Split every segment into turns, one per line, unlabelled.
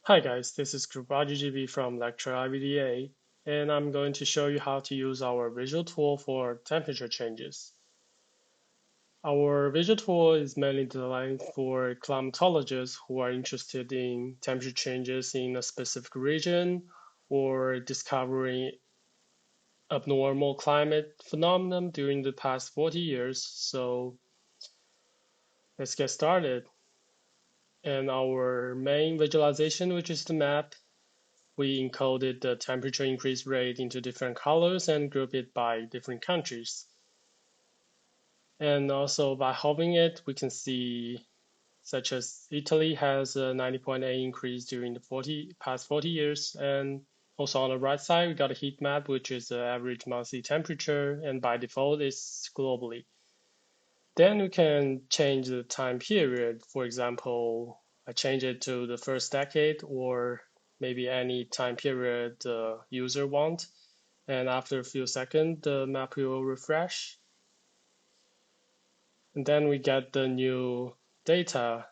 Hi guys, this is Group RGGB from Lecture IVDA, and I'm going to show you how to use our visual tool for temperature changes. Our visual tool is mainly designed for climatologists who are interested in temperature changes in a specific region or discovering abnormal climate phenomenon during the past 40 years. So let's get started. And our main visualization, which is the map, we encoded the temperature increase rate into different colors and group it by different countries. And also by hovering it, we can see such as Italy has a 90.8 increase during the past 40 years. And also on the right side, we got a heat map, which is the average monthly temperature, and by default is globally. Then we can change the time period. For example, I change it to the first decade or maybe any time period the user want. And after a few seconds, the map will refresh. And then we get the new data.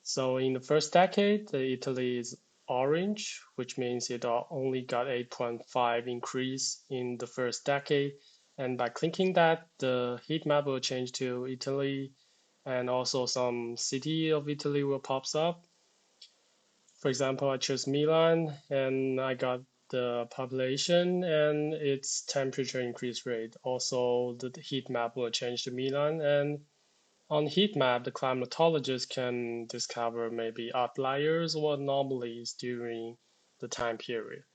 So in the first decade, Italy is orange, which means it only got 8.5 increase in the first decade. And by clicking that, the heat map will change to Italy, and also some city of Italy will pops up. For example, I chose Milan, and I got the population and its temperature increase rate. Also, the heat map will change to Milan, and on heat map, the climatologist can discover maybe outliers or anomalies during the time period.